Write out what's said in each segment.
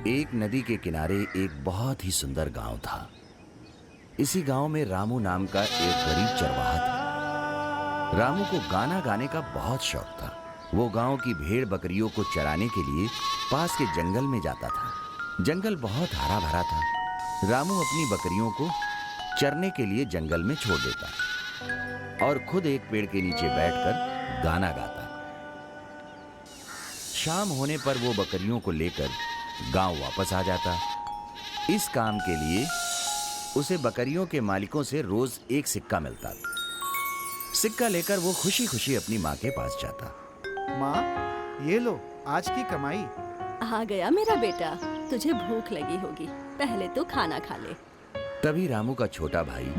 एक नदी के किनारे एक बहुत ही सुंदर गांव था। इसी गांव में रामू नाम का एक गरीब चरवाहा था। रामू को गाना गाने का बहुत शौक था। वो गांव की भेड़ बकरियों को चराने के लिए पास के जंगल में जाता था। जंगल बहुत हरा भरा था। रामू अपनी बकरियों को चरने के लिए जंगल में छोड़ देता और खुद एक पेड़ के नीचे बैठकर गाना गाता। शाम होने पर वो बकरियों को लेकर गांव वापस आ जाता। इस काम के लिए उसे बकरियों के मालिकों से रोज एक सिक्का मिलता। सिक्का लेकर वो खुशी खुशी अपनी माँ के पास जाता। माँ, ये लो आज की कमाई। आ गया मेरा बेटा, तुझे भूख लगी होगी, पहले तो खाना खा ले। तभी रामू का छोटा भाई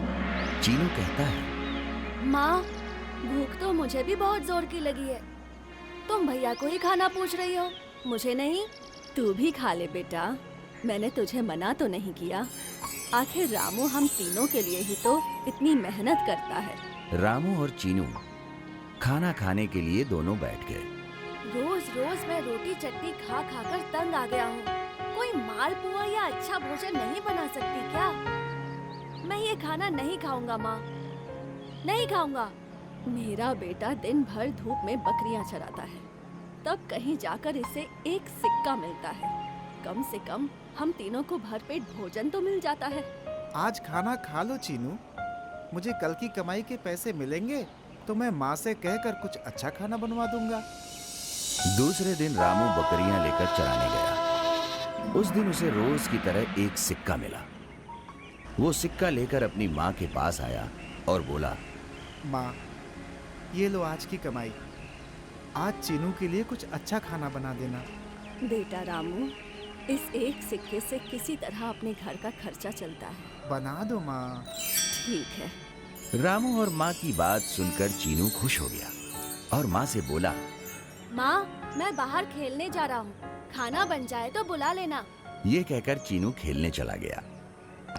चीनू कहता है, माँ, भूख तो मुझे भी बहुत जोर की लगी है। तुम भैया को ही खाना पूछ रही हो, मुझे नहीं। तू भी खा ले बेटा, मैंने तुझे मना तो नहीं किया। आखिर रामू हम तीनों के लिए ही तो इतनी मेहनत करता है। रामू और चीनू खाना खाने के लिए दोनों बैठ गए। रोज रोज मैं रोटी चटनी खा खा कर तंग आ गया हूँ। कोई मालपुआ या अच्छा भोजन नहीं बना सकती क्या? मैं ये खाना नहीं खाऊंगा माँ, नहीं खाऊंगा। मेरा बेटा दिन भर धूप में बकरियां चराता है, तब कहीं जाकर इसे एक सिक्का मिलता है। कम से कम हम तीनों को भरपेट भोजन तो मिल जाता है। आज खाना खा लो चीनू। मुझे कल की कमाई के पैसे मिलेंगे तो मैं माँ से कहकर कुछ अच्छा खाना बनवा दूंगा। दूसरे दिन रामू बकरियां लेकर चराने गया। उस दिन उसे रोज की तरह एक सिक्का मिला। वो सिक्का लेकर अपनी माँ के पास आया और बोला, माँ, ये लो आज की कमाई। आज चीनू के लिए कुछ अच्छा खाना बना देना। बेटा रामू, इस एक सिक्के से किसी तरह अपने घर का खर्चा चलता है। बना दो माँ। ठीक है। रामू और माँ की बात सुनकर चीनू खुश हो गया और माँ से बोला, माँ, मैं बाहर खेलने जा रहा हूँ, खाना बन जाए तो बुला लेना। ये कहकर चीनू खेलने चला गया।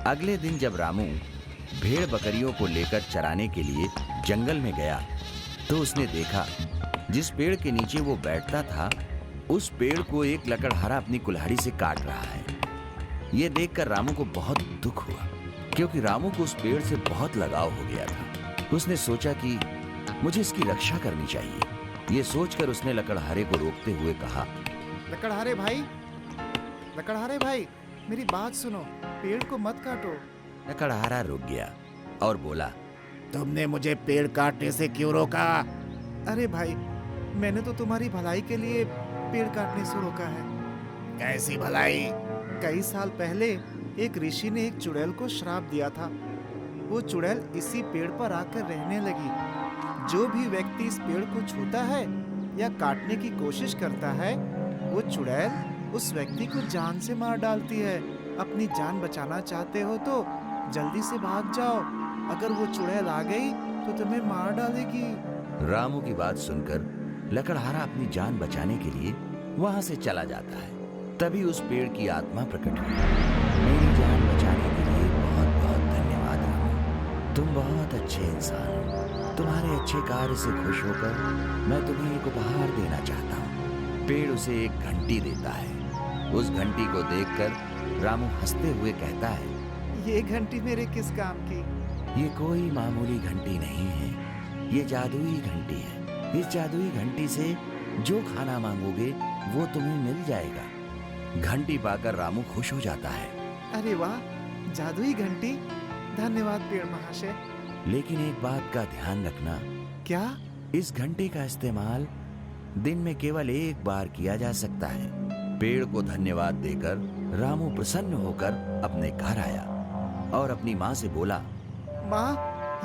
अगले दिन जब रामू भेड़ बकरियों को लेकर चराने के लिए जंगल में गया तो उसने देखा जिस पेड़ के नीचे वो बैठता था उस पेड़ को एक लकड़हारा अपनी कुल्हाड़ी से काट रहा है। ये देखकर रामू को बहुत दुख हुआ, क्योंकि रामू को उस पेड़ से बहुत लगाव हो गया था। उसने सोचा कि मुझे इसकी रक्षा करनी चाहिए। ये सोचकर उसने लकड़हारे को रोकते हुए कहा, लकड़हारे भाई, लकड़हारे भाई, मेरी बात सुनो, पेड़ को मत काटो। लकड़हारा रुक गया और बोला, तुमने मुझे पेड़ काटने से क्यों रोका? अरे भाई, मैंने तो तुम्हारी भलाई के लिए पेड़ काटने से रोका है। कैसी भलाई? कई साल पहले एक ऋषि ने एक चुड़ैल को श्राप दिया था। वो चुड़ैल इसी पेड़ पर आकर रहने लगी। जो भी व्यक्ति इस पेड़ को छूता है या काटने की कोशिश करता है, वो चुड़ैल उस व्यक्ति को जान से मार डालती है। अपनी जान बचाना चाहते हो तो जल्दी से भाग जाओ, अगर वो चुड़ैल आ गई तो तुम्हें मार डालेगी। रामू की बात सुनकर लकड़हारा अपनी जान बचाने के लिए वहां से चला जाता है। तभी उस पेड़ की आत्मा प्रकट हुई। मेरी जान बचाने के लिए बहुत बहुत धन्यवाद रामू, तुम बहुत अच्छे इंसान हो। तुम्हारे अच्छे कार्य से खुश होकर मैं तुम्हें एक उपहार देना चाहता हूँ। पेड़ उसे एक घंटी देता है। उस घंटी को देखकर रामू हंसते हुए कहता है, ये घंटी मेरे किस काम की? ये कोई मामूली घंटी नहीं है, ये जादुई घंटी है। इस जादुई घंटी से जो खाना मांगोगे वो तुम्हें मिल जाएगा। घंटी पाकर रामू खुश हो जाता है। अरे वाह, जादुई घंटी! धन्यवाद पेड़ महाशय। लेकिन एक बात का ध्यान रखना। क्या? इस घंटी का इस्तेमाल दिन में केवल एक बार किया जा सकता है। पेड़ को धन्यवाद देकर रामू प्रसन्न होकर अपने घर आया और अपनी माँ से बोला, माँ,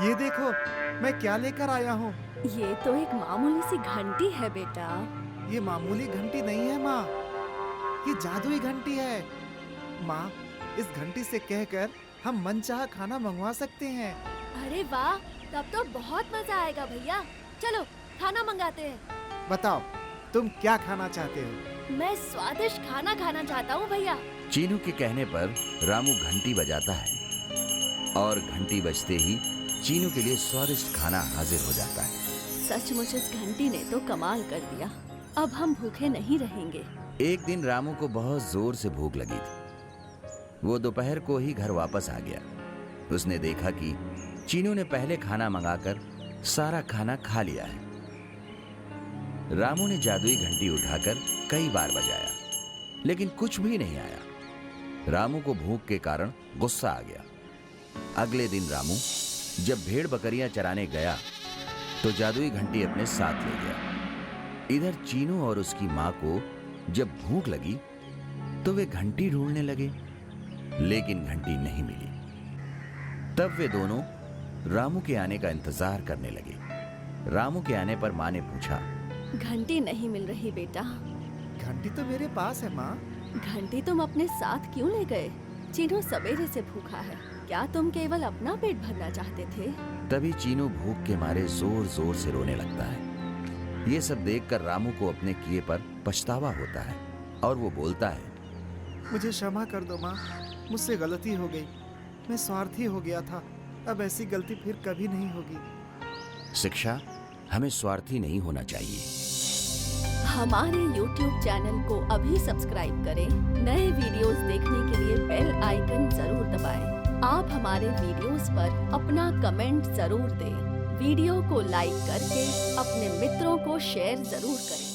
ये देखो मैं क्या लेकर आया हूँ। ये तो एक मामूली सी घंटी है बेटा। ये मामूली घंटी नहीं है माँ, ये जादुई घंटी है। माँ, इस घंटी से कहकर हम मनचाहा खाना मंगवा सकते हैं। अरे वाह, तब तो बहुत मजा आएगा भैया। चलो खाना मंगाते हैं। बताओ, तुम क्या खाना चाहते हो? मैं स्वादिष्ट खाना खाना चाहता हूँ भैया। चीनू के कहने पर रामू घंटी बजाता है और घंटी बजते ही चीनू के लिए स्वादिष्ट खाना हाजिर हो जाता है। सचमुच इस घंटी ने तो कमाल कर दिया। अब हम भूखे नहीं रहेंगे। एक दिन रामू को बहुत जोर से भूख लगी थी। वो दोपहर को ही घर वापस आ गया। उसने देखा कि चीनू ने पहले खाना मंगाकर सारा खाना खा लिया है। रामू ने जादुई घंटी उठाकर कई बार बजाया, लेकिन कुछ भी नहीं आया। रामू को भूख के कारण गुस्सा आ गया। अगले दिन रामू जब भेड़ बकरियां चराने गया तो जादुई घंटी अपने साथ ले गया। इधर चीनू और उसकी मां को जब भूख लगी तो वे घंटी ढूंढने लगे, लेकिन घंटी नहीं मिली। तब वे दोनों रामू के आने का इंतजार करने लगे। रामू के आने पर मां ने पूछा, घंटी नहीं मिल रही बेटा। घंटी तो मेरे पास है माँ। घंटी तुम अपने साथ क्यों ले गए? चीनू सवेरे से भूखा है। क्या तुम केवल अपना पेट भरना चाहते थे? तभी चीनू भूख के मारे जोर जोर से रोने लगता है। ये सब देखकर रामू को अपने किए पर पछतावा होता है और वो बोलता है, मुझे क्षमा कर दो माँ, मुझसे गलती हो गई। मैं स्वार्थी हो गया था। अब ऐसी गलती फिर कभी नहीं होगी। शिक्षा, हमें स्वार्थी नहीं होना चाहिए। हमारे YouTube चैनल को अभी सब्सक्राइब करें। नए वीडियोस देखने के लिए बेल आइकन जरूर दबाएं। आप हमारे वीडियोस पर अपना कमेंट जरूर दें। वीडियो को लाइक करके अपने मित्रों को शेयर जरूर करें।